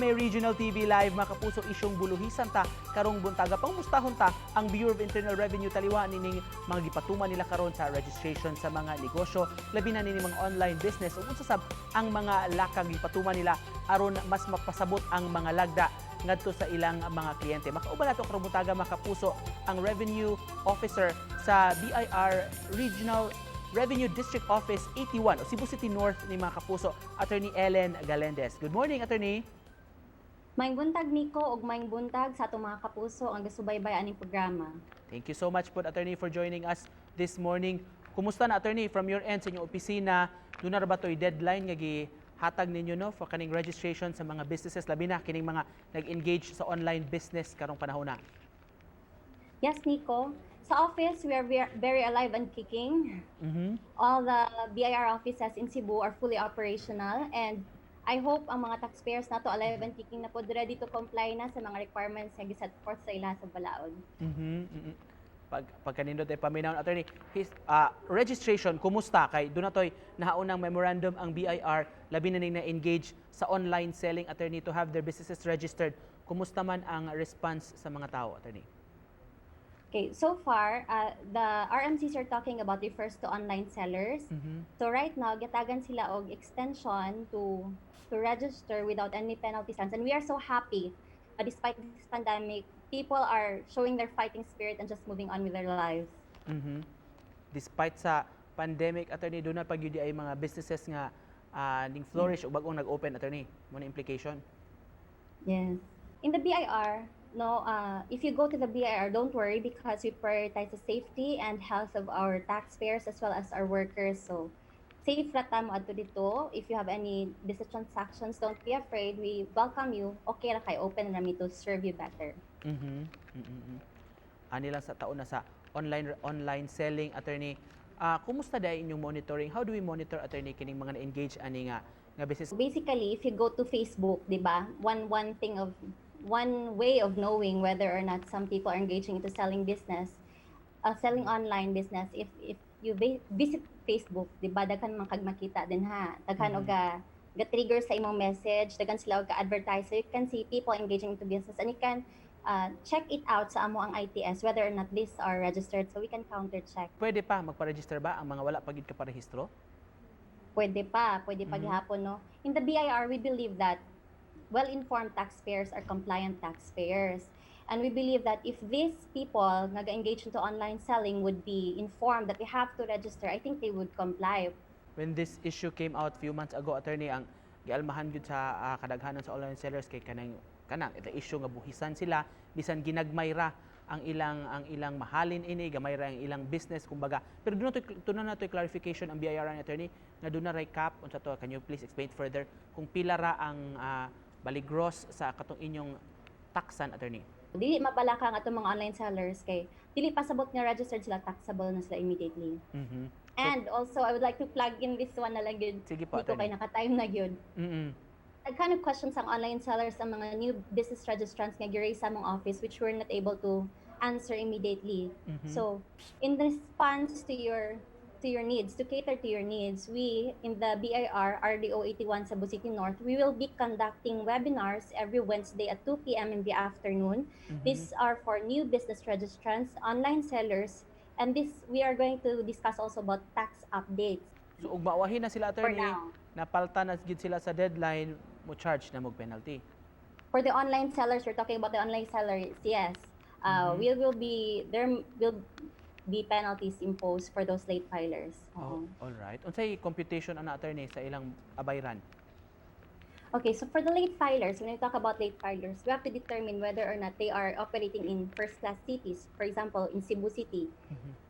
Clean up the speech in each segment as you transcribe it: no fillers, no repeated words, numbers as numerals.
GMA Regional TV Live, mga kapuso, isyong buluhisan ta karong buntaga pangmustahon ta ang Bureau of Internal Revenue taliwa nining mga gipatuman nila karon sa registration sa mga negosyo, labi na nining mga online business ug unsasab ang mga lakang gipatuman nila aron mas mapasabot ang mga lagda ngadto sa ilang mga kliyente. Makauban nato karong buntaga, mga kapuso, ang Revenue Officer sa BIR Regional Revenue District Office 81 o Cebu City North ni mga kapuso, Attorney Ellen Galendez. Good morning, Attorney. Maayong buntag Nico ug maayong buntag sa atong mga kapuso ang gasubaybay aning programa. Thank you so much po, Attorney, for joining us this morning. Kumusta na, Attorney, from your end sa inyong opisina? Doon na ba to'y deadline nga gihatag ninyo no for kaning registration sa mga businesses, labi na kining mga nag-engage sa online business karong panahon na? Yes, Nico. Sa office, we are very alive and kicking. All the BIR offices in Cebu are fully operational, and I hope ang mga taxpayers nato alive and kicking na po, ready to comply na sa mga requirements nga giset forth sa ila sa balaod. Pagkanindot ay paminaw, Attorney, registration, kumusta? Kay doon na to'y nahaunang memorandum ang BIR, labi na na-engage sa online selling, Attorney, to have their businesses registered. Kumusta man ang response sa mga tao, Attorney? Okay, so far, the RMCs you're talking about refers to online sellers. So right now, gitagan sila og extension to register without any penalties. And we are so happy, despite this pandemic, people are showing their fighting spirit and just moving on with their lives. Despite sa pandemic, Attorney, doon na pag yun ay mga businesses nga ning flourish o bagong nag-open, Attorney, muna implication? Yes. In the BIR, no, if you go to the BIR, don't worry because we prioritize the safety and health of our taxpayers as well as our workers. So, safe rata mo ato dito. If you have any business transactions, don't be afraid. We welcome you. Okay ra kay open na to serve you better. Ani lang sa taon na sa online selling, Attorney. Kumusta dahil inyong monitoring? How do we monitor, Attorney, kining mga na-engage ani nga business? Basically, if you go to Facebook, di ba? One way of knowing whether or not some people are engaging into selling online business, if you visit Facebook, di ba, daghan man kag makita din ha. Daghan og ga-trigger sa imong message, daghan sila og ka-advertise. So you can see people engaging into business and you can check it out sa amo ang ITS whether or not these are registered so we can counter check. Pwede pa magpa-register ba ang mga wala pa gid ka parehistro? Pwede pa gihapon, no. In the BIR, we believe that well-informed taxpayers are compliant taxpayers. And we believe that if these people nag-engage into online selling would be informed that they have to register, I think they would comply. When this issue came out few months ago, Attorney, ang gialmahan gyud sa kadaghanan sa online sellers kay kanang ito issue nga buhisan sila bisan ginagmay ra ang ilang mahalin ini, gamay ra ang ilang business kumbaga. Pero doon na to clarification ang BIR, Attorney, nga doon na ray cap unsa to, can you please explain further kung pila ra ang baligros sa katong inyong taxan, Attorney? Dili mabalaka ang atong mga online sellers kay dili pasabot nga registered sila, taxable na sila immediately. And also I would like to plug in this one na lang gyud. Sige po, dito kay naka-time na gyud. Kind of questions ang online sellers ang mga new business registrants nga gi-raise sa among office which we're not able to answer immediately. So in response to your needs, to cater to your needs, we in the BIR RDO 81 Cebu City North, we will be conducting webinars every Wednesday at 2 p.m. in the afternoon. These are for new business registrants, online sellers, and we are going to discuss also about tax updates. So ug maawahin na sila, Attorney, napalta na gid sila sa deadline, mo charge na mo penalty. For the online sellers, we're talking about the online sellers, yes. There will be penalties imposed for those late filers. All right. Unsay computation ana, Attorney, sa ilang abayran? Okay, so for the late filers, when we talk about late filers, we have to determine whether or not they are operating in first-class cities. For example, in Cebu City,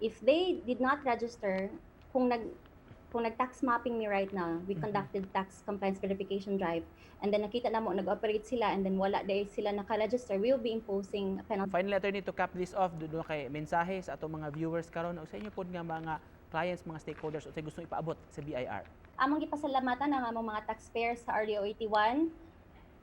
if they did not register, kung nag-tax mapping me right now, we conducted tax compliance verification drive, and then nakita na mo nag-operate sila and then wala dahil sila naka-register, we will be imposing a penalty. Finally, Attorney, to cap this off, doon kay mensahe sa atong mga viewers karon o sa inyo pod nga mga clients, mga stakeholders o sa gusto ipaabot sa BIR. Among gipasalamatan ang among mga taxpayers sa RDO 81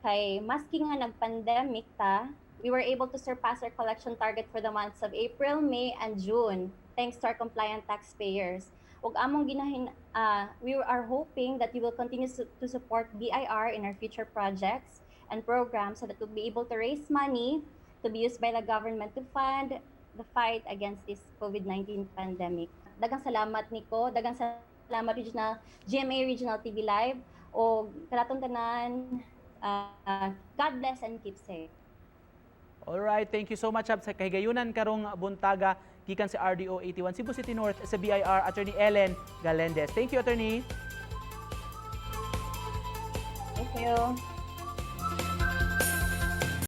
kay maski nga nag-pandemic ta, we were able to surpass our collection target for the months of April, May, and June thanks to our compliant taxpayers. Ug among we are hoping that you will continue to support BIR in our future projects and programs so that we'll be able to raise money to be used by the government to fund the fight against this COVID-19 pandemic. Daghang salamat Nico, daghang salamat GMA Regional TV Live o kanaton tanan. God bless and keep safe. Alright, thank you so much sa kahigayunan karong buntaga gikan sa RDO 81 Cebu City North sa BIR Attorney Ellen Galendez. Thank you, Attorney. Thank you.